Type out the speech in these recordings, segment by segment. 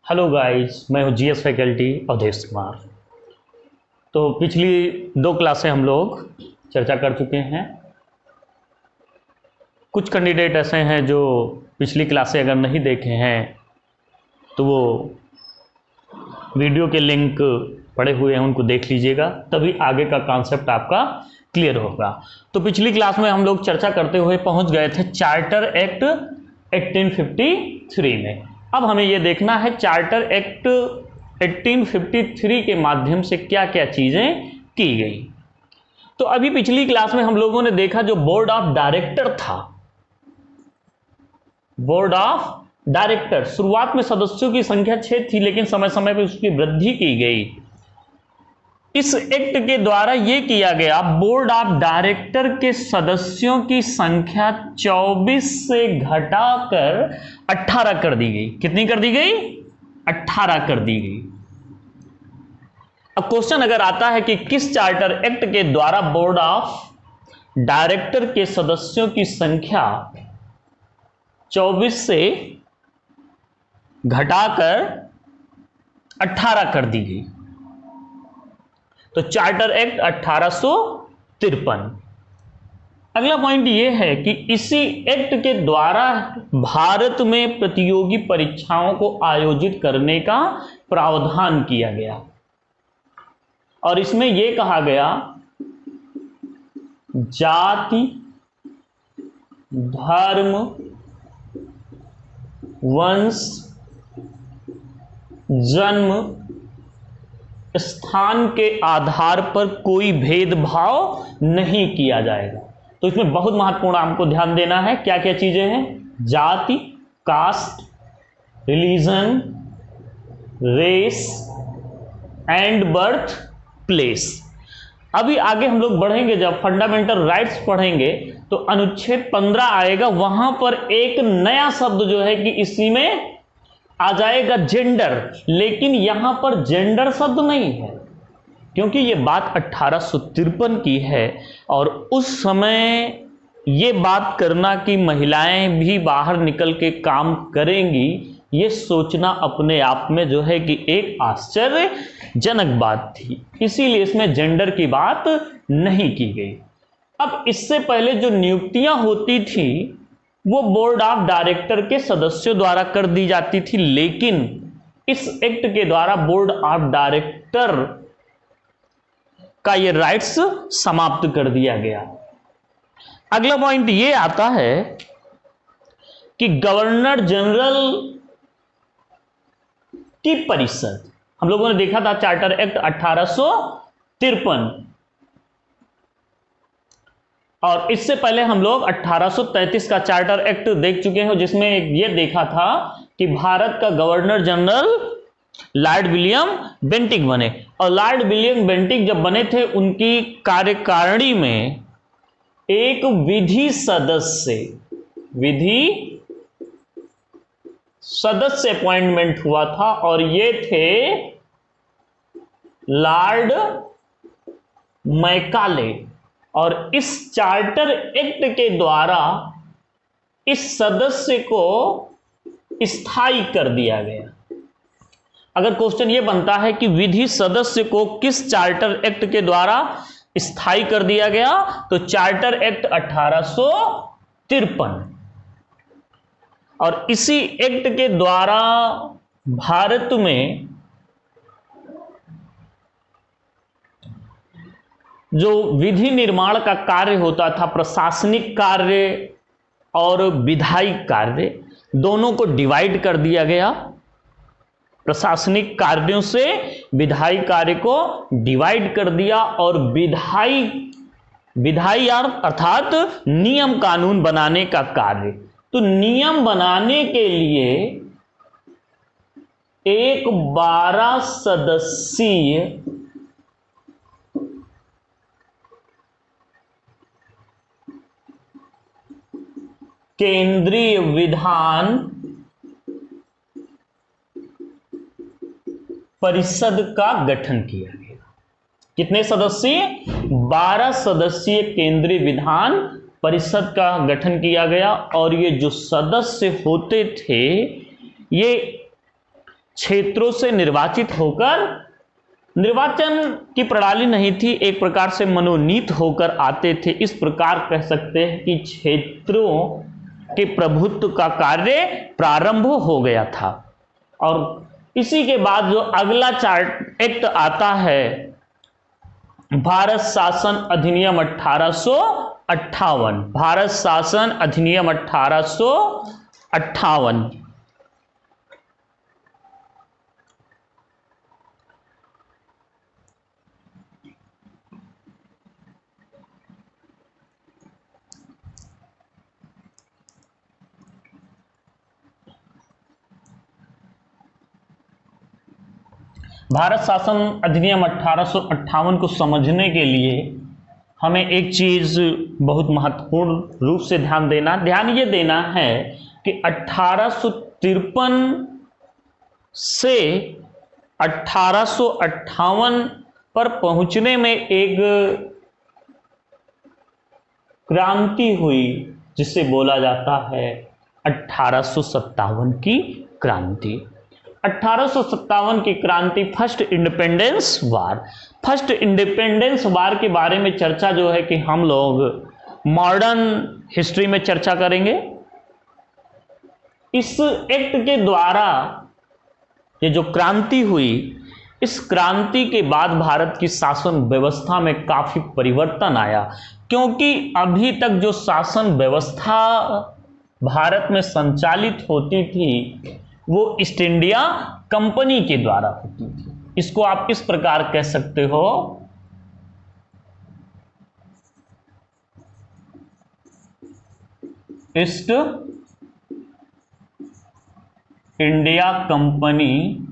Hello guys, मैं हूँ GS faculty Awadhesh Kumar. तो पिछली 2 क्लासें हम लोग चर्चा कर चुके हैं। कुछ कैंडिडेट ऐसे हैं जो पिछली क्लासें अगर नहीं देखे हैं तो वो वीडियो के लिंक पड़े हुए हैं, उनको देख लीजिएगा, तभी आगे का कॉन्सेप्ट आपका क्लियर होगा। तो पिछली क्लास में हम लोग चर्चा करते हुए पहुंच गए थे चार्टर एक्ट 1853 में। अब हमें ये देखना है चार्टर एक्ट 1853 के माध्यम से क्या क्या चीजें की गई। तो अभी पिछली क्लास में हम लोगों ने देखा जो बोर्ड ऑफ डायरेक्टर था, बोर्ड ऑफ डायरेक्टर, शुरुआत में सदस्यों की संख्या 6 थी, लेकिन समय समय पर उसकी वृद्धि की गई। इस एक्ट के द्वारा यह किया गया, बोर्ड ऑफ डायरेक्टर के सदस्यों की संख्या 24 से घटाकर 18 कर दी गई। कितनी कर दी गई? 18 कर दी गई। अब क्वेश्चन अगर आता है कि किस चार्टर एक्ट के द्वारा बोर्ड ऑफ डायरेक्टर के सदस्यों की संख्या 24 से घटाकर 18 कर दी गई, तो चार्टर एक्ट 1853। अगला पॉइंट यह है कि इसी एक्ट के द्वारा भारत में प्रतियोगी परीक्षाओं को आयोजित करने का प्रावधान किया गया, और इसमें यह कहा गया जाति, धर्म, वंश, जन्म स्थान के आधार पर कोई भेदभाव नहीं किया जाएगा। तो इसमें बहुत महत्वपूर्ण आपको ध्यान देना है, क्या क्या चीजें हैं? जाति, caste, religion, race and birth place. अभी आगे हम लोग बढ़ेंगे, जब फंडामेंटल राइट्स पढ़ेंगे तो अनुच्छेद 15 आएगा, वहां पर एक नया शब्द जो है कि इसी में आ जाएगा जेंडर, लेकिन यहां पर जेंडर शब्द नहीं है, क्योंकि यह बात 1853 की है, और उस समय यह बात करना कि महिलाएं भी बाहर निकल के काम करेंगी, यह सोचना अपने आप में जो है कि एक आश्चर्यजनक बात थी, इसीलिए इसमें जेंडर की बात नहीं की गई। अब इससे पहले जो नियुक्तियां होती थी वो बोर्ड ऑफ डायरेक्टर के सदस्यों द्वारा कर दी जाती थी, लेकिन इस एक्ट के द्वारा बोर्ड ऑफ डायरेक्टर का ये राइट्स समाप्त कर दिया गया। अगला पॉइंट ये आता है कि गवर्नर जनरल की परिषद, हम लोगों ने देखा था चार्टर एक्ट 1853, और इससे पहले हम लोग 1833 का चार्टर एक्ट देख चुके हैं, जिसमें यह देखा था कि भारत का governor general Lord William Bentinck बने, और लॉर्ड विलियम बेंटिक जब बने थे, उनकी कार्यकारिणी में एक विधि सदस्य अपॉइंटमेंट हुआ था, और ये थे लॉर्ड मैकाले, और इस चार्टर एक्ट के द्वारा इस सदस्य को स्थायी कर दिया गया। अगर क्वेश्चन यह बनता है कि विधि सदस्य को किस चार्टर एक्ट के द्वारा स्थायी कर दिया गया, तो चार्टर एक्ट 1853, और इसी एक्ट के द्वारा भारत में जो विधि निर्माण का कार्य होता था, प्रशासनिक कार्य और विधायिक कार्य, दोनों को डिवाइड कर दिया गया। प्रशासनिक कार्यों से विधायिक कार्य को डिवाइड कर दिया, और विधायी अर्थात नियम कानून बनाने का कार्य, तो नियम बनाने के लिए एक 12 सदस्यीय केंद्रीय विधान परिषद का गठन किया गया। कितने सदस्य? 12 सदस्यीय केंद्रीय विधान परिषद का गठन किया गया, और ये जो सदस्य होते थे ये क्षेत्रों से निर्वाचित होकर, निर्वाचन की प्रणाली नहीं थी, एक प्रकार से मनोनीत होकर आते थे। इस प्रकार कह सकते हैं कि क्षेत्रों के प्रभुत्व का कार्य प्रारंभ हो गया था। और इसी के बाद जो अगला चार्ट एक्ट आता है, भारत शासन अधिनियम 1858, भारत शासन अधिनियम 1858। भारत शासन अधिनियम 1858 को समझने के लिए हमें एक चीज बहुत महत्वपूर्ण रूप से ध्यान ये देना है कि 1853 से 1858 पर पहुंचने में एक क्रांति हुई, जिसे बोला जाता है 1857 की क्रांति। 1857 की क्रांति फर्स्ट इंडिपेंडेंस वार। फर्स्ट इंडिपेंडेंस वार के बारे में चर्चा जो है कि हम लोग मॉडर्न हिस्ट्री में चर्चा करेंगे। इस एक्ट के द्वारा ये जो क्रांति हुई, इस क्रांति के बाद भारत की शासन व्यवस्था में काफी परिवर्तन आया, क्योंकि अभी तक जो शासन व्यवस्था भारत में संचालित होती थी वो ईस्ट इंडिया कंपनी के द्वारा होती थी। इसको आप इस प्रकार कह सकते हो, ईस्ट इंडिया कंपनी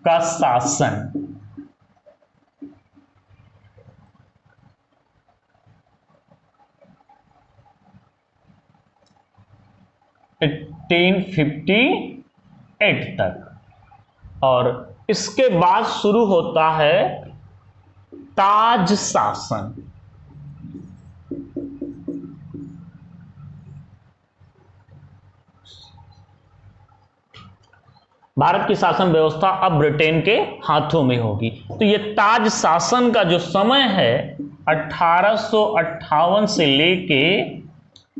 का शासन। एटीन 1858 तक, और इसके बाद शुरू होता है ताज शासन। भारत की शासन व्यवस्था अब ब्रिटेन के हाथों में होगी। तो ये ताज शासन का जो समय है 1858 से लेके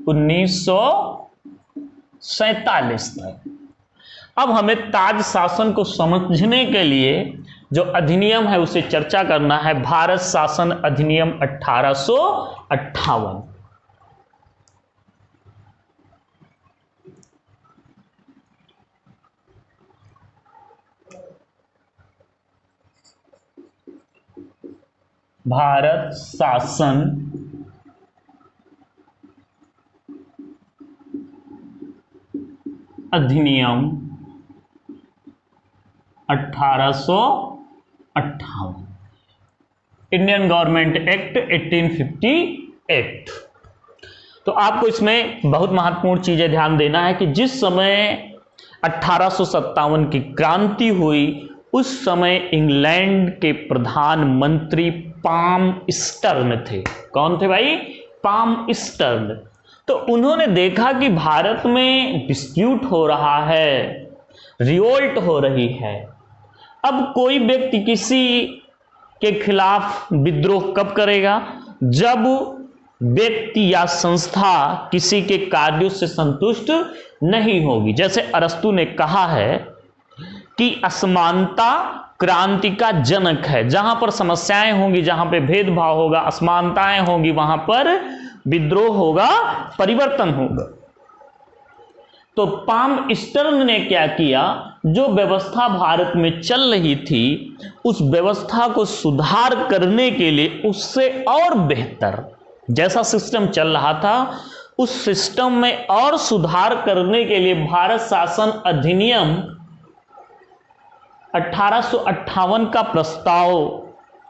1947 तक। अब हमें ताज शासन को समझने के लिए जो अधिनियम है उसे चर्चा करना है, भारत शासन अधिनियम 1858। भारत शासन अधिनियम 1858, इंडियन गवर्नमेंट एक्ट 1858। तो आपको इसमें बहुत महत्वपूर्ण चीजें ध्यान देना है कि जिस समय 1857 की क्रांति हुई उस समय इंग्लैंड के प्रधानमंत्री पाम स्टर्न थे। कौन थे भाई? Palm stern. तो उन्होंने देखा कि भारत में डिस्प्यूट हो रहा है, रिवोल्ट हो रही है। अब कोई व्यक्ति किसी के खिलाफ विद्रोह कब करेगा? जब व्यक्ति या संस्था किसी के कार्यों से संतुष्ट नहीं होगी। जैसे अरस्तु ने कहा है कि असमानता क्रांति का जनक है। जहां पर समस्याएं होंगी, जहां पे भेदभाव होगा, असमानताएं होंगी, वहां पर विद्रोह होगा, परिवर्तन होगा। तो पाम स्टर्न ने क्या किया? जो व्यवस्था भारत में चल रही थी उस व्यवस्था को सुधार करने के लिए, उससे और बेहतर जैसा सिस्टम चल रहा था उस सिस्टम में और सुधार करने के लिए भारत शासन अधिनियम 1858 का प्रस्ताव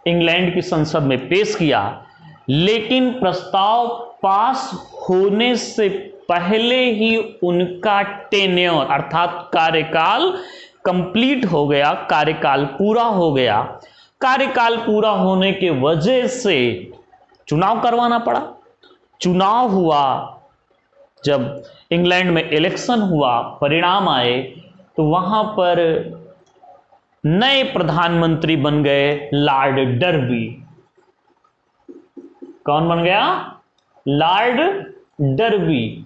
इंग्लैंड की संसद में पेश किया। लेकिन प्रस्ताव पास होने से पहले ही उनका टेन्योर अर्थात कार्यकाल कंप्लीट हो गया, कार्यकाल पूरा हो गया। कार्यकाल पूरा होने के वजह से चुनाव करवाना पड़ा। चुनाव हुआ, जब इंग्लैंड में इलेक्शन हुआ, परिणाम आए, तो वहां पर नए प्रधानमंत्री बन गए लॉर्ड डर्बी। कौन बन गया? Lord derby.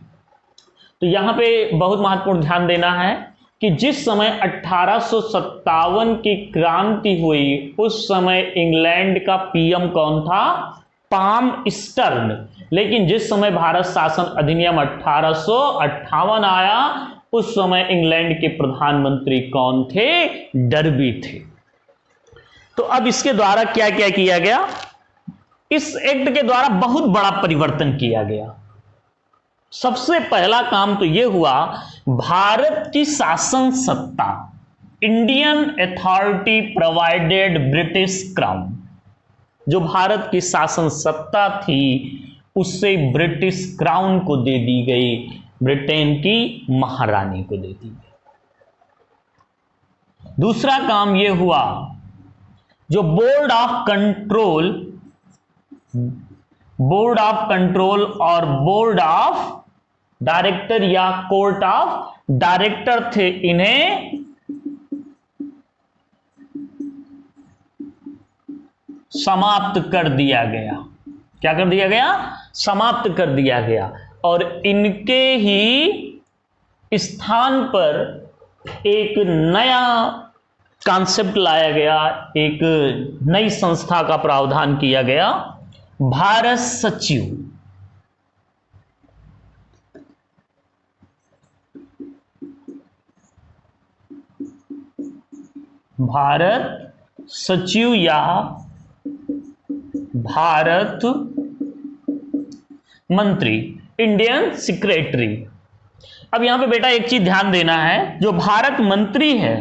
तो यहां पे बहुत महत्वपूर्ण ध्यान देना है कि जिस समय 1857 की क्रांति हुई, उस समय इंग्लैंड का पीएम कौन था? Palm stern. लेकिन जिस समय भारत शासन अधिनियम 1858 आया, उस समय इंग्लैंड के प्रधानमंत्री कौन थे? डर्बी थे। तो अब इसके द्वारा क्या क्या किया गया? इस एक्ट के द्वारा बहुत बड़ा परिवर्तन किया गया। सबसे पहला काम तो यह हुआ, भारत की शासन सत्ता, Indian authority provided British crown, जो भारत की शासन सत्ता थी उससे ब्रिटिश क्राउन को दे दी गई, ब्रिटेन की महारानी को दे दी गई। दूसरा काम यह हुआ, जो बोर्ड ऑफ कंट्रोल और बोर्ड ऑफ डायरेक्टर या कोर्ट ऑफ डायरेक्टर थे, इन्हें समाप्त कर दिया गया। क्या कर दिया गया? समाप्त कर दिया गया। और इनके ही स्थान पर एक नया कॉन्सेप्ट लाया गया, एक नई संस्था का प्रावधान किया गया, भारत सचिव। भारत सचिव या भारत मंत्री, इंडियन सेक्रेटरी। अब यहां पे बेटा एक चीज ध्यान देना है, जो भारत मंत्री है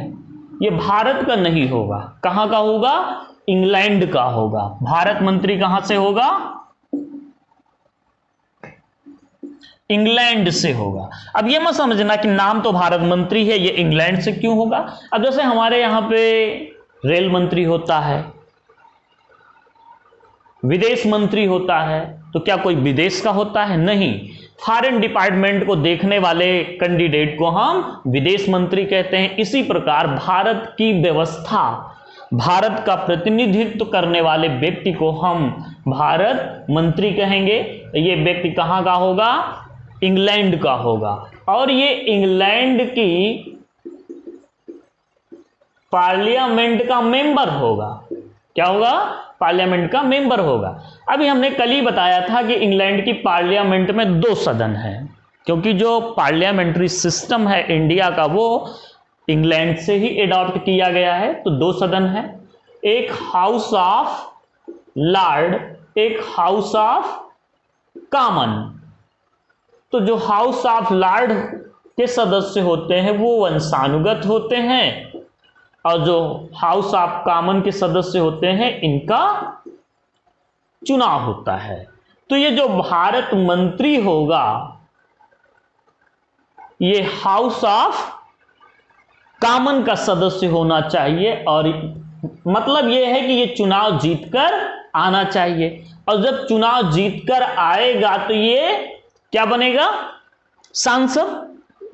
ये भारत का नहीं होगा। कहां का होगा? इंग्लैंड का होगा। भारत मंत्री कहां से होगा? इंग्लैंड से होगा। अब यह मत समझना कि नाम तो भारत मंत्री है, ये इंग्लैंड से क्यों होगा। अब जैसे हमारे यहां पे रेल मंत्री होता है, विदेश मंत्री होता है, तो क्या कोई विदेश का होता है? नहीं। फॉरेन डिपार्टमेंट को देखने वाले कैंडिडेट को हम विदेश मंत्री कहते हैं। इसी प्रकार भारत की व्यवस्था, भारत का प्रतिनिधित्व करने वाले व्यक्ति को हम भारत मंत्री कहेंगे। ये व्यक्ति कहां का होगा? इंग्लैंड का होगा। और ये इंग्लैंड की पार्लियामेंट का मेंबर होगा। क्या होगा? पार्लियामेंट का मेंबर होगा। अभी हमने कल ही बताया था कि इंग्लैंड की पार्लियामेंट में 2 सदन हैं, क्योंकि जो पार्लियामेंट्री सिस्टम है इंडिया का वो इंग्लैंड से ही एडॉप्ट किया गया है। तो 2 सदन है, एक हाउस ऑफ लॉर्ड, एक हाउस ऑफ कॉमन। तो जो हाउस ऑफ लॉर्ड के सदस्य होते हैं वो वंशानुगत होते हैं, और जो हाउस ऑफ कॉमन के सदस्य होते हैं इनका चुनाव होता है। तो ये जो भारत मंत्री होगा ये हाउस ऑफ कॉमन का सदस्य होना चाहिए, और मतलब यह है कि ये चुनाव जीतकर आना चाहिए। और जब चुनाव जीतकर आएगा तो ये क्या बनेगा? सांसद।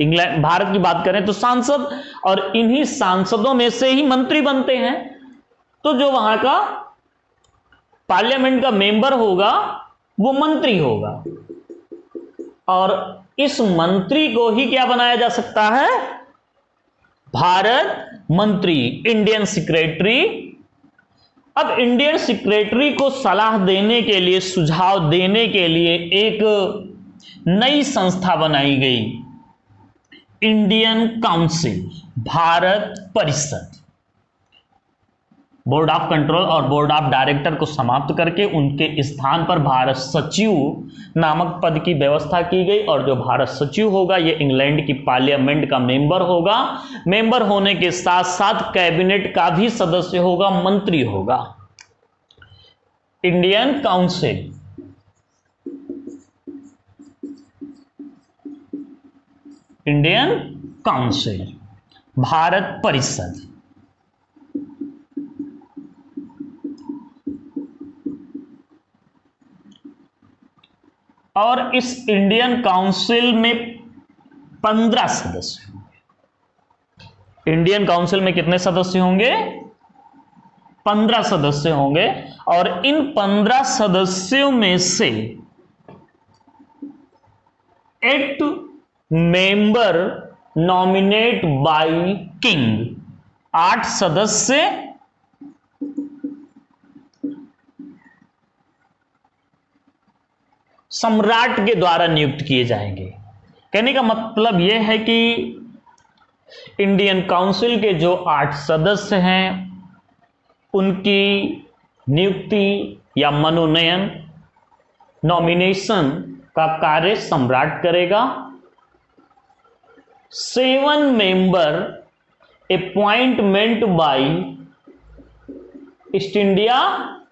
इंग्लैंड, भारत की बात करें तो सांसद, और इन्हीं सांसदों में से ही मंत्री बनते हैं। तो जो वहां का पार्लियामेंट का मेंबर होगा वो मंत्री होगा, और इस मंत्री को ही क्या बनाया जा सकता है? भारत मंत्री, इंडियन सेक्रेटरी। अब इंडियन सेक्रेटरी को सलाह देने के लिए, सुझाव देने के लिए एक नई संस्था बनाई गई, इंडियन काउंसिल, भारत परिषद। बोर्ड ऑफ कंट्रोल और बोर्ड ऑफ डायरेक्टर को समाप्त करके उनके स्थान पर भारत सचिव नामक पद की व्यवस्था की गई। और जो भारत सचिव होगा ये इंग्लैंड की पार्लियामेंट का मेंबर होगा। मेंबर होने के साथ साथ कैबिनेट का भी सदस्य होगा, मंत्री होगा। Indian council, Indian council, Bharat परिषद। और इस इंडियन काउंसिल में 15 सदस्य होंगे। इंडियन काउंसिल में कितने सदस्य होंगे? 15 सदस्य होंगे। और इन 15 सदस्यों में से 8 मेंबर नॉमिनेट बाय किंग, 8 सदस्य सम्राट के द्वारा नियुक्त किए जाएंगे। कहने का मतलब यह है कि इंडियन काउंसिल के जो 8 सदस्य हैं उनकी नियुक्ति या मनोनयन, नॉमिनेशन का कार्य सम्राट करेगा। 7 member appointment bye east India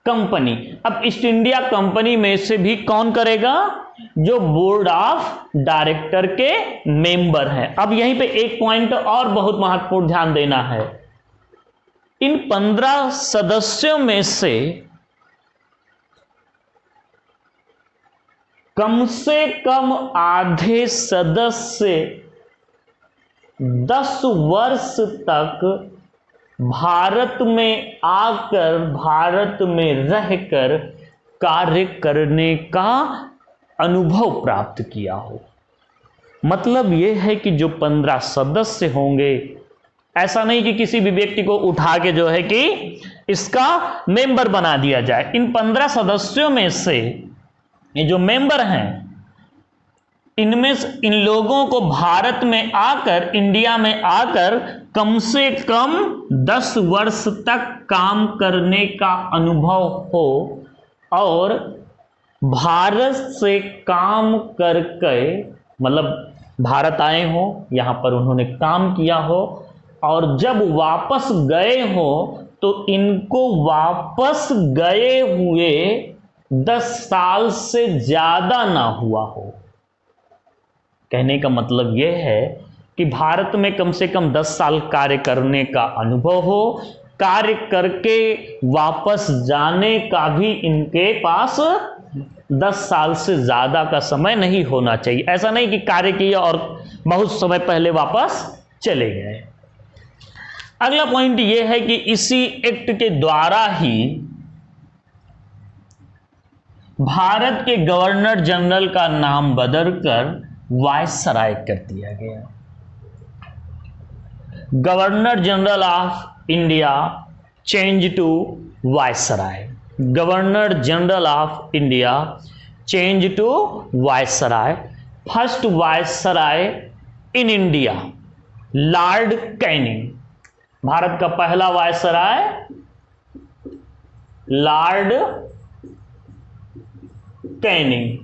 company. अब ईस्ट इंडिया कंपनी में से भी कौन करेगा? जो बोर्ड ऑफ डायरेक्टर के मेंबर हैं। अब यहीं पे एक पॉइंट और बहुत महत्वपूर्ण ध्यान देना है। इन 15 सदस्यों में से कम आधे सदस्य 10 वर्ष तक भारत में आकर, भारत में रहकर कार्य करने का अनुभव प्राप्त किया हो। मतलब यह है कि जो 15 सदस्य होंगे, ऐसा नहीं कि किसी भी व्यक्ति को उठा के जो है कि इसका मेंबर बना दिया जाए। इन 15 सदस्यों में से ये जो मेंबर हैं, इनमें इन लोगों को भारत में आकर, इंडिया में आकर कम से कम 10 वर्ष तक काम करने का अनुभव हो और भारत से काम करके, मतलब भारत आए हो, यहां पर उन्होंने काम किया हो और जब वापस गए हो तो इनको वापस गए हुए 10 साल से ज्यादा ना हुआ हो। कहने का मतलब यह है कि भारत में कम से कम 10 साल कार्य करने का अनुभव हो, कार्य करके वापस जाने का भी इनके पास 10 साल से ज्यादा का समय नहीं होना चाहिए। ऐसा नहीं कि कार्य किया और बहुत समय पहले वापस चले गए। अगला पॉइंट यह है कि इसी एक्ट के द्वारा ही भारत के गवर्नर जनरल का नाम बदलकर वायसराय कर दिया गया। Governor general of India change to viceroy. Governor general of India change to viceroy. First viceroy in India Lord Canning. Bharat का पहला viceroy Lord Canning.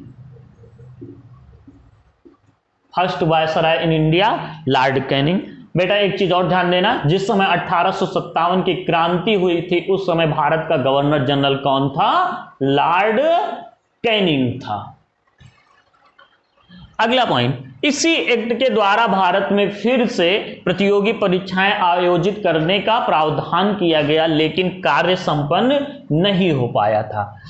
First viceroy in India Lord Canning. बेटा एक चीज और ध्यान देना, जिस समय 1857 की क्रांति हुई थी उस समय भारत का गवर्नर जनरल कौन था? लॉर्ड कैनिंग था। अगला पॉइंट, इसी एक्ट के द्वारा भारत में फिर से प्रतियोगी परीक्षाएं आयोजित करने का प्रावधान किया गया, लेकिन कार्य संपन्न नहीं हो पाया था।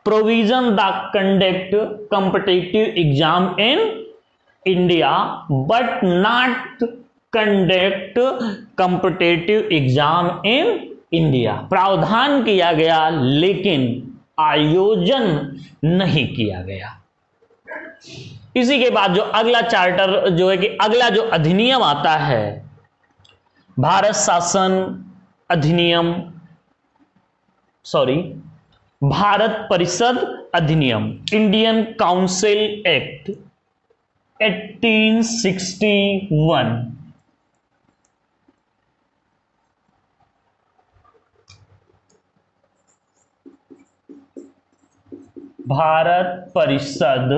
Provision the conduct competitive exam in India but not conduct competitive exam in India. प्रावधान किया गया लेकिन आयोजन नहीं किया गया। इसी के बाद जो अगला चार्टर जो है कि अगला जो अधिनियम आता है, भारत शासन अधिनियम, भारत परिषद अधिनियम, इंडियन काउंसिल एक्ट 1861। भारत परिषद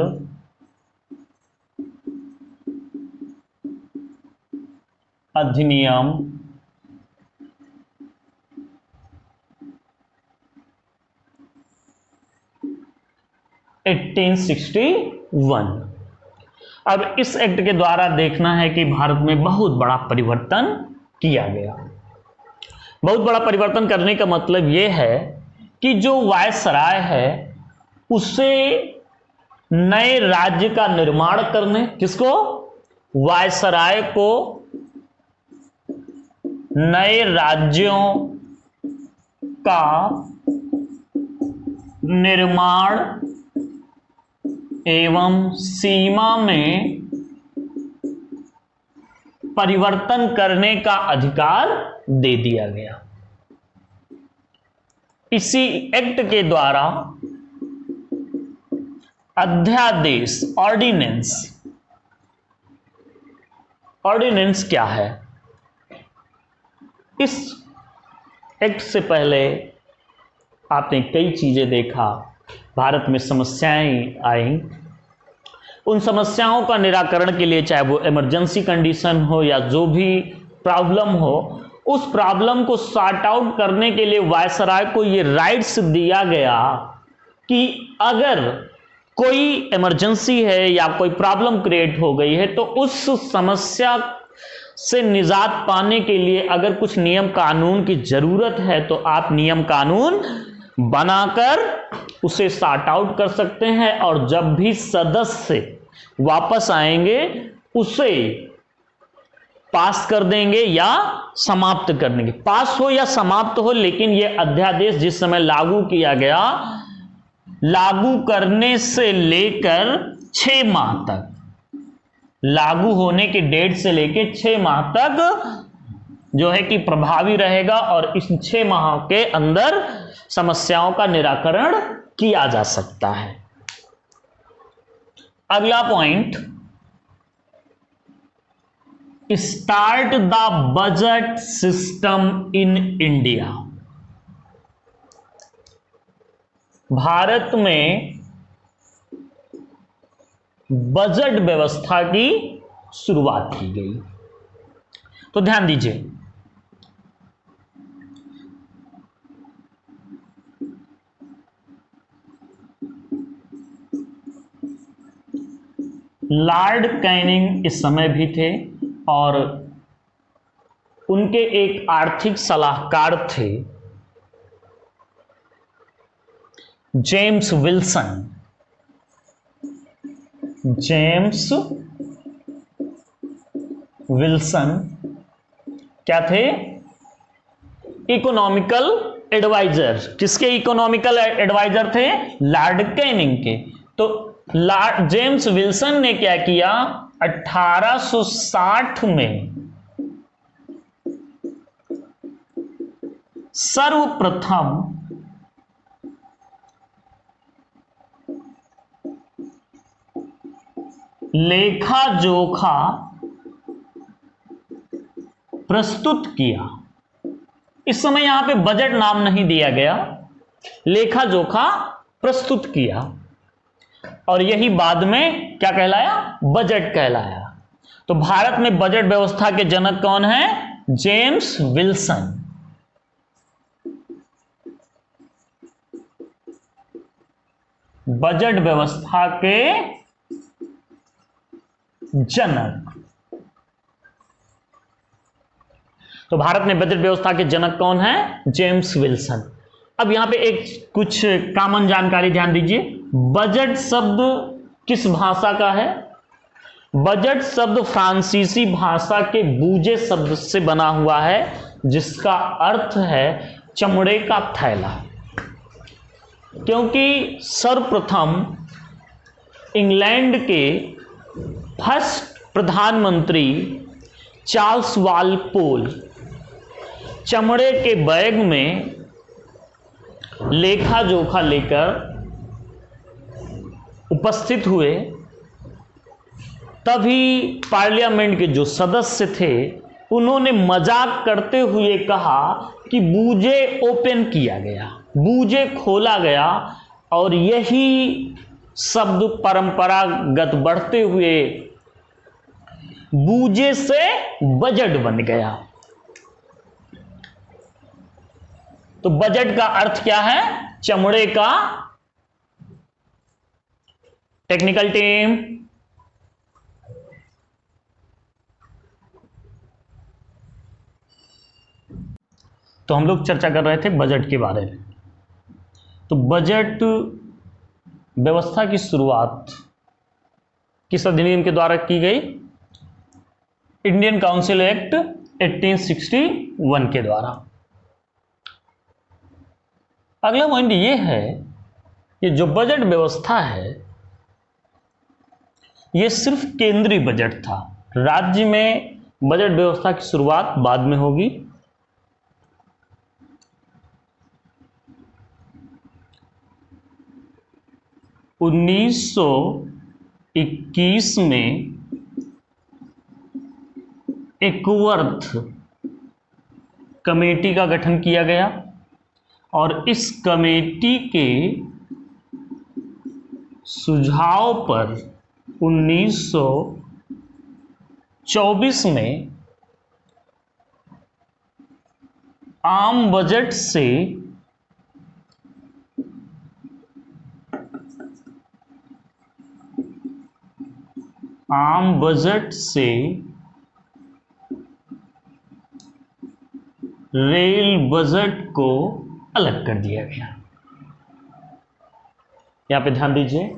अधिनियम 1861। अब इस एक्ट के द्वारा देखना है कि भारत में बहुत बड़ा परिवर्तन किया गया। बहुत बड़ा परिवर्तन करने का मतलब यह है कि जो वायसराय है उसे नए राज्य का निर्माण करने, किसको? वायसराय को नए राज्यों का निर्माण एवं सीमा में परिवर्तन करने का अधिकार दे दिया गया। इसी एक्ट के द्वारा अध्यादेश, ऑर्डिनेंस, ऑर्डिनेंस क्या है? इस एक्ट से पहले आपने कई चीजें देखा, भारत में समस्याएं आई। उन समस्याओं का निराकरण के लिए, चाहे वो इमरजेंसी कंडीशन हो या जो भी प्रॉब्लम हो, उस प्रॉब्लम को सॉर्ट आउट करने के लिए वायसराय को ये राइट्स दिया गया कि अगर कोई इमरजेंसी है या कोई प्रॉब्लम क्रिएट हो गई है तो उस समस्या से निजात पाने के लिए अगर कुछ नियम कानून की जरूरत है तो आप नियम कानून बनाकर उसे सॉर्ट आउट कर सकते हैं, और जब भी सदस्य वापस आएंगे उसे पास कर देंगे या समाप्त कर देंगे। पास हो या समाप्त हो, लेकिन यह अध्यादेश जिस समय लागू किया गया, लागू करने से लेकर 6 माह तक, लागू होने की डेट से लेकर 6 माह तक जो है कि प्रभावी रहेगा, और इस 6 माह के अंदर समस्याओं का निराकरण किया जा सकता है। अगला point, start the budget system in India. Bharat में बजट व्यवस्था की शुरुआत की गई। तो ध्यान दीजिए, लॉर्ड कैनिंग इस समय भी थे और उनके एक आर्थिक सलाहकार थे जेम्स विल्सन। जेम्स विल्सन क्या थे? Economical adviser. किसके इकोनॉमिकल एडवाइजर थे? लॉर्ड कैनिंग के। तो लॉर्ड जेम्स विल्सन ने क्या किया? 1860 में सर्वप्रथम लेखा जोखा प्रस्तुत किया। इस समय यहां पे बजट नाम नहीं दिया गया, लेखा जोखा प्रस्तुत किया, और यही बाद में क्या कहलाया? बजट कहलाया। तो भारत में बजट व्यवस्था के जनक कौन है? James Wilson. बजट व्यवस्था के जनक। तो भारत में बजट व्यवस्था के जनक कौन है? James Wilson. अब यहां पे एक कुछ कॉमन जानकारी ध्यान दीजिए। बजट शब्द किस भाषा का है? बजट शब्द फ्रांसीसी भाषा के बूजे शब्द से बना हुआ है, जिसका अर्थ है चमड़े का थैला। क्योंकि सर्वप्रथम इंग्लैंड के फर्स्ट प्रधानमंत्री चार्ल्स वालपोल चमड़े के बैग में लेखा जोखा लेकर उपस्थित हुए, तभी पार्लियामेंट के जो सदस्य थे उन्होंने मजाक करते हुए कहा कि बूजे ओपन किया गया, बूजे खोला गया, और यही शब्द परंपरागत बढ़ते हुए बूजे से बजट बन गया। तो बजट का अर्थ क्या है? चमड़े का। टेक्निकल टीम, तो हम लोग चर्चा कर रहे थे बजट के बारे में। तो बजट व्यवस्था की शुरुआत किस अधिनियम के द्वारा की गई? इंडियन काउंसिल एक्ट 1861 के द्वारा। अगला पॉइंट ये है कि जो बजट व्यवस्था है ये सिर्फ केंद्रीय बजट था, राज्य में बजट व्यवस्था की शुरुआत बाद में होगी। उन्नीस सौ 21 में एकवर्थ कमेटी का गठन किया गया और इस कमेटी के सुझाव पर 1924 में आम बजट से रेल बजट को अलग कर दिया गया। यहां पे ध्यान दीजिए,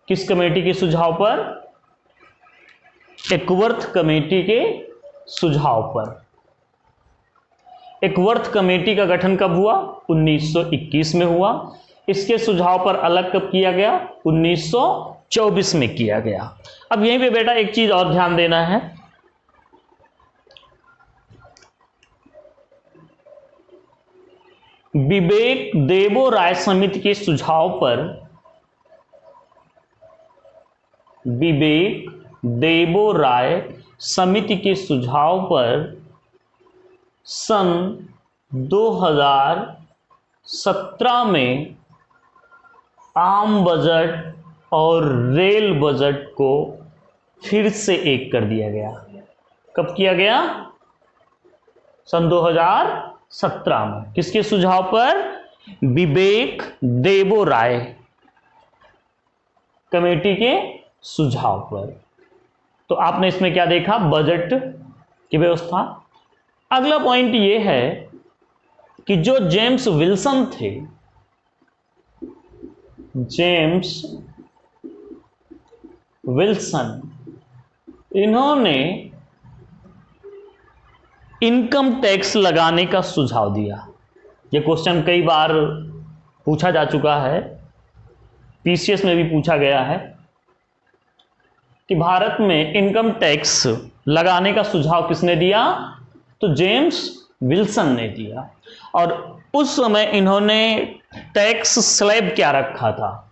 किस कमेटी के सुझाव पर? एकवर्थ कमेटी के सुझाव पर। एकवर्थ कमेटी का गठन कब हुआ? 1921 में हुआ। इसके सुझाव पर अलग कब किया गया? 1924 में किया गया। अब यहीं पे बेटा एक चीज और ध्यान देना है, विवेक देबो राय समिति के सुझाव पर, विवेक देबो राय समिति के सुझाव पर सन 2017 में आम बजट और रेल बजट को फिर से एक कर दिया गया। कब किया गया? सन 2017 में। किसके सुझाव पर? विवेक देबो राय कमेटी के सुझाव पर। तो आपने इसमें क्या देखा? बजट की व्यवस्था। अगला पॉइंट यह है कि जो जेम्स विल्सन थे, जेम्स विल्सन, इन्होंने इनकम टैक्स लगाने का सुझाव दिया। यह क्वेश्चन कई बार पूछा जा चुका है, पीसीएस में भी पूछा गया है कि भारत में इनकम टैक्स लगाने का सुझाव किसने दिया? तो जेम्स विल्सन ने दिया। और उस समय इन्होंने टैक्स स्लैब क्या रखा था?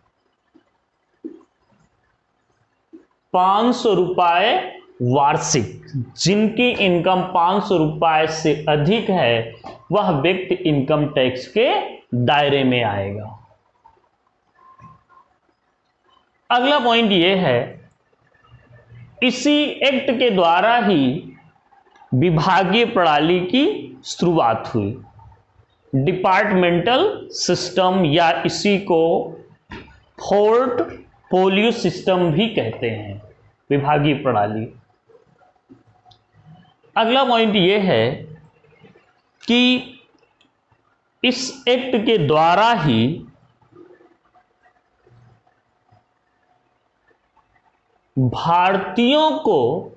500 रुपए वार्षिक। जिनकी इनकम 500 रुपए से अधिक है वह व्यक्ति इनकम टैक्स के दायरे में आएगा। अगला पॉइंट यह है, इसी एक्ट के द्वारा ही विभागीय प्रणाली की शुरुआत हुई। डिपार्टमेंटल सिस्टम या इसी को पोर्टफोलियो सिस्टम भी कहते हैं, विभागीय प्रणाली। अगला पॉइंट यह है कि इस एक्ट के द्वारा ही भारतीयों को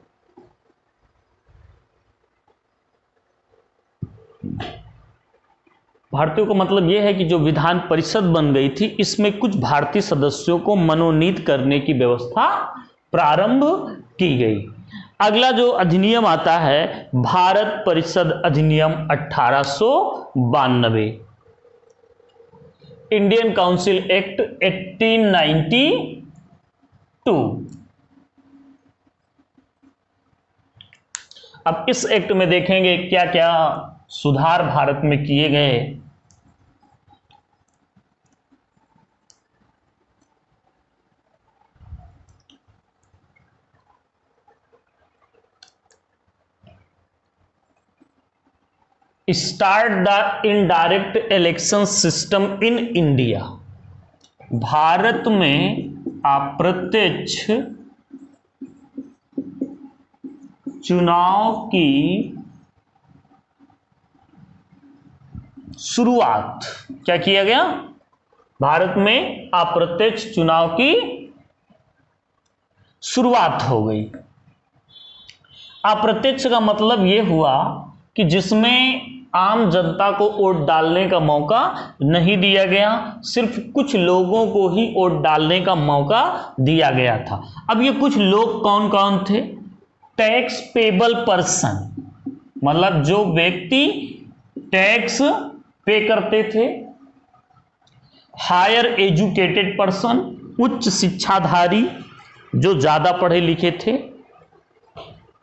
मतलब यह है कि जो विधान परिषद बन गई थी, इसमें कुछ भारतीय सदस्यों को मनोनीत करने की व्यवस्था प्रारंभ की गई। अगला जो अधिनियम आता है, भारत परिषद अधिनियम 1892, इंडियन काउंसिल एक्ट 1892। अब इस एक्ट में देखेंगे क्या क्या सुधार भारत में किए गए। Start the indirect election system in India. Bharat में अप्रत्यक्ष चुनाव की शुरुआत क्या किया गया? भारत में अप्रत्यक्ष चुनाव की शुरुआत हो गई। अप्रत्यक्ष का मतलब यह हुआ कि जिसमें आम जनता को वोट डालने का मौका नहीं दिया गया, सिर्फ कुछ लोगों को ही वोट डालने का मौका दिया गया था। अब ये कुछ लोग कौन कौन थे? टैक्स पेबल पर्सन, मतलब जो व्यक्ति टैक्स पे करते थे। हायर एजुकेटेड पर्सन, उच्च शिक्षाधारी जो ज्यादा पढ़े लिखे थे।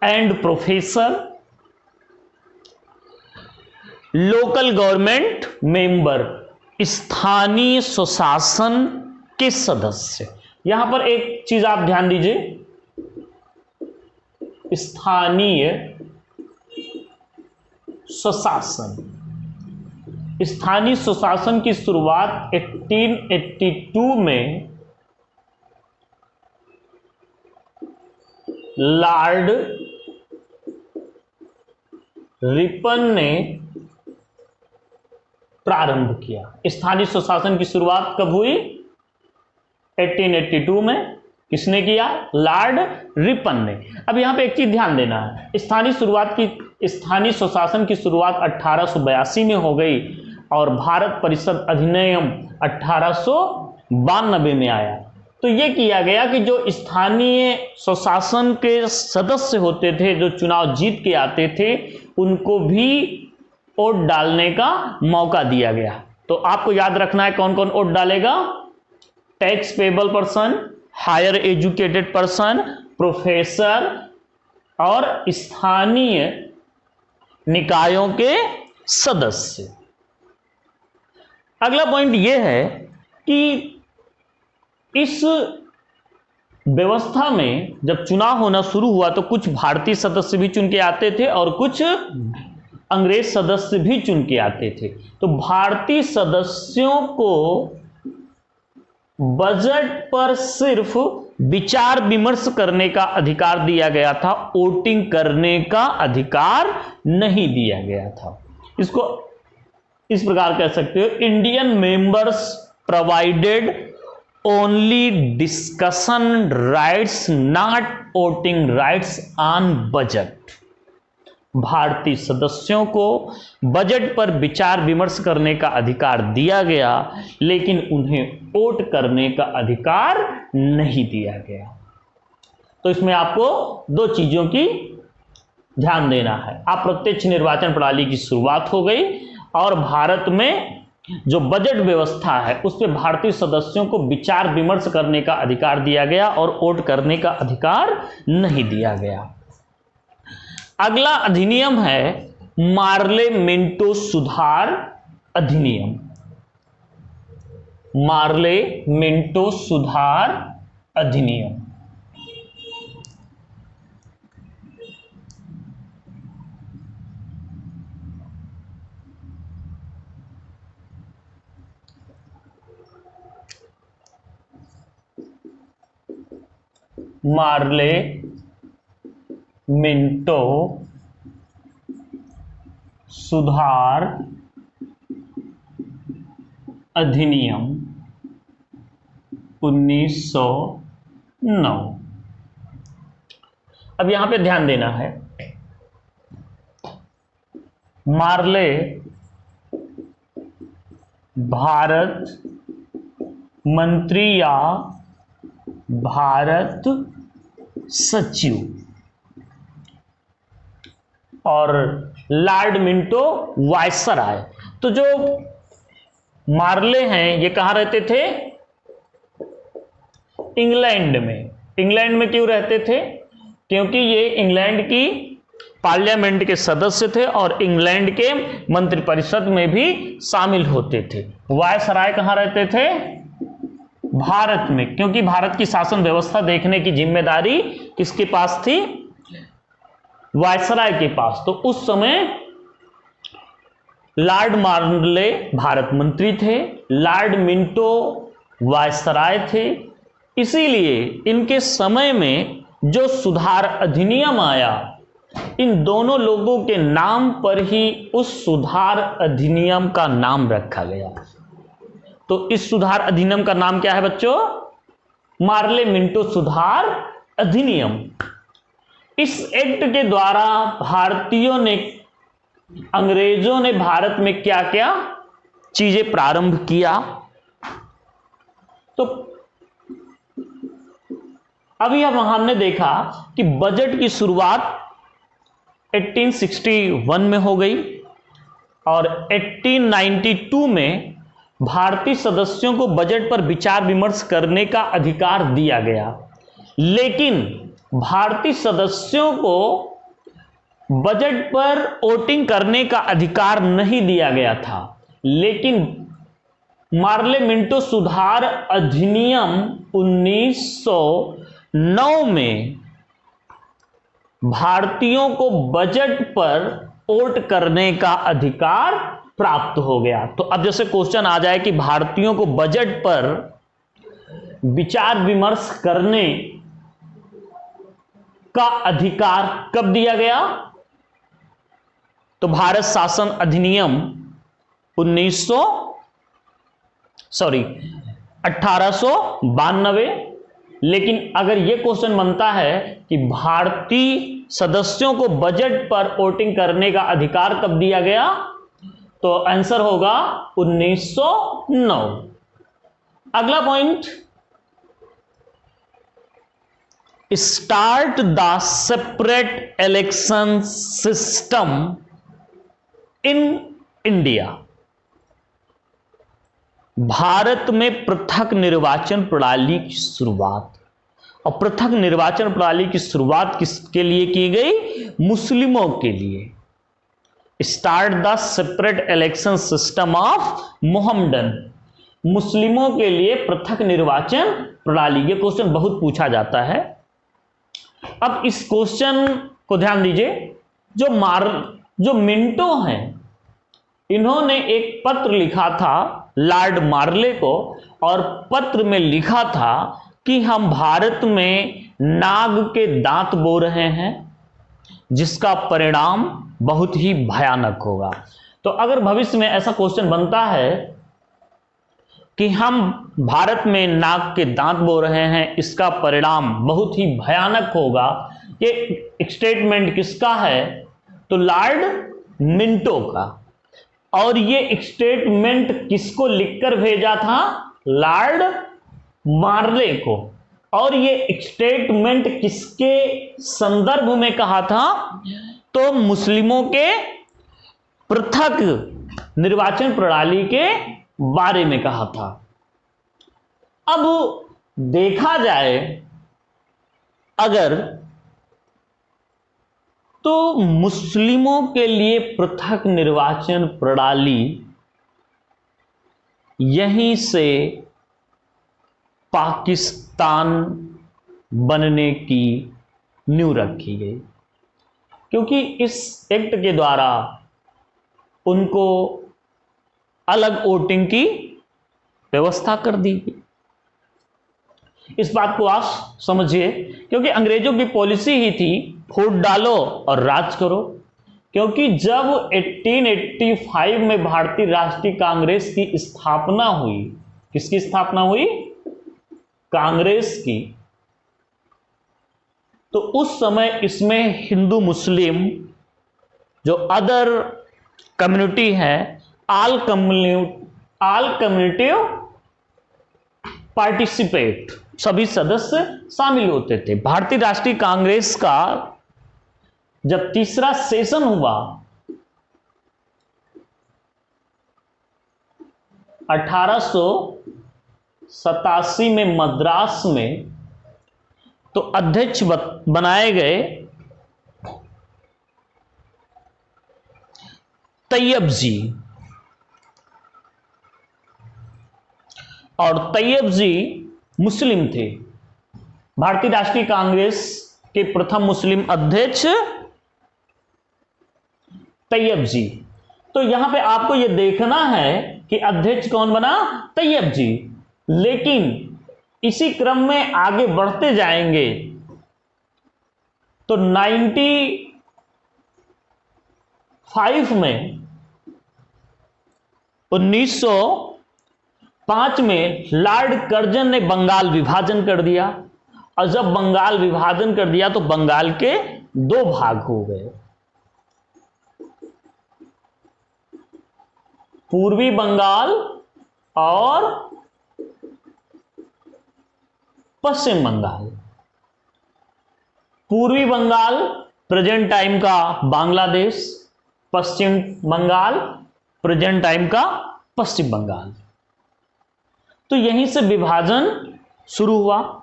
And professor, local government member, स्थानीय स्वशासन के सदस्य। यहां पर एक चीज आप ध्यान दीजिए, स्थानीय स्वशासन। स्थानीय स्वशासन की शुरुआत 1882 में लॉर्ड रिपन ने प्रारंभ किया। स्थानीय स्वशासन की शुरुआत कब हुई? 1882 में। किसने किया? लॉर्ड रिपन ने। अब यहां पे एक चीज ध्यान देना है, स्थानीय स्वशासन की शुरुआत 1882 में हो गई और भारत परिषद अधिनियम 1892 में आया। तो यह किया गया कि जो स्थानीय स्वशासन के सदस्य होते थे, जो चुनाव जीत के आते थे, उनको भी वोट डालने का मौका दिया गया। तो आपको याद रखना है कौन कौन वोट डालेगा? Tax payable person, higher educated person, professor और स्थानीय निकायों के सदस्य। अगला पॉइंट यह है कि इस व्यवस्था में जब चुनाव होना शुरू हुआ तो कुछ भारतीय सदस्य भी चुन के आते थे और कुछ अंग्रेज सदस्य भी चुन के आते थे। तो भारतीय सदस्यों को बजट पर सिर्फ विचार विमर्श करने का अधिकार दिया गया था, वोटिंग करने का अधिकार नहीं दिया गया था। इसको इस प्रकार कह सकते हो, Indian members provided only discussion rights not voting rights on budget. भारतीय सदस्यों को बजट पर विचार विमर्श करने का अधिकार दिया गया, लेकिन उन्हें वोट करने का अधिकार नहीं दिया गया। तो इसमें आपको दो चीजों की ध्यान देना है। अप्रत्यक्ष निर्वाचन प्रणाली की शुरुआत हो गई और भारत में जो बजट व्यवस्था है उस पर भारतीय सदस्यों को विचार विमर्श करने का अधिकार दिया गया और वोट करने का अधिकार नहीं दिया गया। अगला अधिनियम है मार्ले मिंटो सुधार अधिनियम। मार्ले मिंटो सुधार अधिनियम। मार्ले मिंटो सुधार अधिनियम 1909। अब यहां पे ध्यान देना है, मार्ले भारत मंत्री या भारत सचिव और लॉर्ड मिंटो वायसराय। तो जो मार्ले हैं ये कहां रहते थे? इंग्लैंड में। इंग्लैंड में क्यों रहते थे? क्योंकि ये इंग्लैंड की पार्लियामेंट के सदस्य थे और इंग्लैंड के मंत्रिपरिषद में भी शामिल होते थे। वायसराय कहां रहते थे? भारत में, क्योंकि भारत की शासन व्यवस्था देखने की जिम्मेदारी किसके पास थी? वायसराय के पास। तो उस समय लॉर्ड मार्ले भारत मंत्री थे, लॉर्ड मिंटो वायसराय थे। इसीलिए इनके समय में जो सुधार अधिनियम आया, इन दोनों लोगों के नाम पर ही उस सुधार अधिनियम का नाम रखा गया। तो इस सुधार अधिनियम का नाम क्या है बच्चों? मार्ले मिंटो सुधार अधिनियम। इस एक्ट के द्वारा भारतीयों ने, अंग्रेजों ने भारत में क्या क्या चीजें प्रारंभ किया? तो अभी अब हमने देखा कि बजट की शुरुआत 1861 में हो गई और 1892 में भारतीय सदस्यों को बजट पर विचार विमर्श करने का अधिकार दिया गया, लेकिन भारतीय सदस्यों को बजट पर वोटिंग करने का अधिकार नहीं दिया गया था। लेकिन मार्ले मिंटो सुधार अधिनियम 1909 में भारतीयों को बजट पर वोट करने का अधिकार प्राप्त हो गया। तो अब जैसे क्वेश्चन आ जाए कि भारतीयों को बजट पर विचार विमर्श करने का अधिकार कब दिया गया? तो भारत शासन अधिनियम 1892। लेकिन अगर यह क्वेश्चन बनता है कि भारतीय सदस्यों को बजट पर वोटिंग करने का अधिकार कब दिया गया, तो आंसर होगा 1909। अगला point, start the separate election system in India. Bharat में पृथक निर्वाचन प्रणाली की शुरुआत। और पृथक निर्वाचन प्रणाली की शुरुआत किसके लिए की गई? मुस्लिमों के लिए। Start the separate election system of Mohammedan. मुस्लिमों के लिए पृथक निर्वाचन प्रणाली, यह क्वेश्चन बहुत पूछा जाता है। अब इस क्वेश्चन को ध्यान दीजिए। जो मिंटो हैं, इन्होंने एक पत्र लिखा था लॉर्ड मार्ले को, और पत्र में लिखा था कि हम भारत में नाग के दांत बो रहे हैं, जिसका परिणाम बहुत ही भयानक होगा। तो अगर भविष्य में ऐसा क्वेश्चन बनता है कि हम भारत में नाग के दांत बो रहे हैं, इसका परिणाम बहुत ही भयानक होगा, ये स्टेटमेंट किसका है? तो लॉर्ड मिंटो का। और ये स्टेटमेंट किसको लिखकर भेजा था? लॉर्ड मार्ले को। और ये स्टेटमेंट किसके संदर्भ में कहा था? तो मुस्लिमों के पृथक निर्वाचन प्रणाली के बारे में कहा था। अब देखा जाए अगर, तो मुस्लिमों के लिए पृथक निर्वाचन प्रणाली यहीं से पाकिस्तान बनने की नींव रखी गई, क्योंकि इस एक्ट के द्वारा उनको अलग वोटिंग की व्यवस्था कर दी गई। इस बात को आप समझिए, क्योंकि अंग्रेजों की पॉलिसी ही थी वोट डालो और राज करो। क्योंकि जब 1885 में भारतीय राष्ट्रीय कांग्रेस की स्थापना हुई, किसकी स्थापना हुई? कांग्रेस की। तो उस समय इसमें हिंदू मुस्लिम जो अदर कम्युनिटी है, ऑल कम्युनिटी पार्टिसिपेट, सभी सदस्य शामिल होते थे। भारतीय राष्ट्रीय कांग्रेस का जब तीसरा सेशन हुआ 1887 में मद्रास में, तो अध्यक्ष बनाए गए तैयब जी। और तैयब जी मुस्लिम थे। भारतीय राष्ट्रीय कांग्रेस के प्रथम मुस्लिम अध्यक्ष तैयब जी। तो यहां पे आपको यह देखना है कि अध्यक्ष कौन बना? तैयब जी। लेकिन इसी क्रम में आगे बढ़ते जाएंगे तो 1905 में 1905 5 में लॉर्ड कर्जन ने बंगाल विभाजन कर दिया, और जब बंगाल विभाजन कर दिया तो बंगाल के 2 भाग हो गए, पूर्वी बंगाल और पश्चिम बंगाल। पूर्वी बंगाल प्रेजेंट टाइम का बांग्लादेश, पश्चिम बंगाल प्रेजेंट टाइम का पश्चिम बंगाल। तो यहीं से विभाजन शुरू हुआ।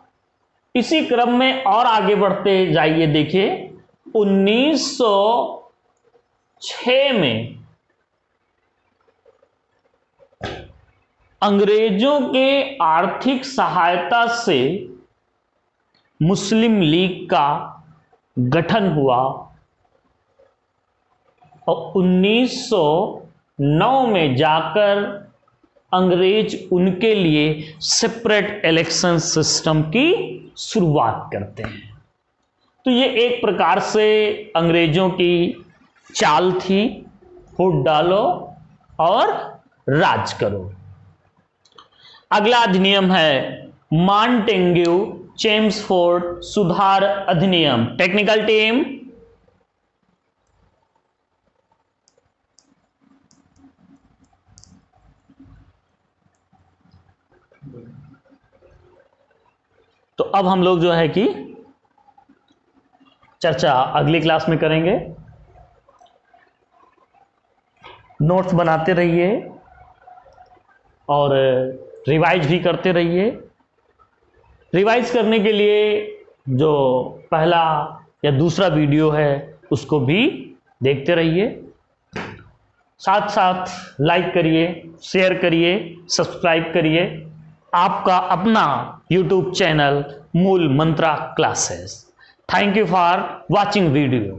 इसी क्रम में और आगे बढ़ते जाइए, देखिए 1906 में अंग्रेजों के आर्थिक सहायता से मुस्लिम लीग का गठन हुआ, और 1909 में जाकर अंग्रेज उनके लिए सेपरेट इलेक्शन सिस्टम की शुरुआत करते हैं। तो ये एक प्रकार से अंग्रेजों की चाल थी, फूट डालो और राज करो। अगला अधिनियम है मॉन्टेग्यू चेम्सफोर्ड सुधार अधिनियम। टेक्निकल टीम, तो अब हम लोग जो है कि चर्चा अगली क्लास में करेंगे। नोट्स बनाते रहिए और रिवाइज भी करते रहिए। रिवाइज करने के लिए जो पहला या दूसरा वीडियो है उसको भी देखते रहिए, साथ साथ लाइक करिए, शेयर करिए, सब्सक्राइब करिए। आपका अपना YouTube channel Mool Mantra classes. Thank you for watching video.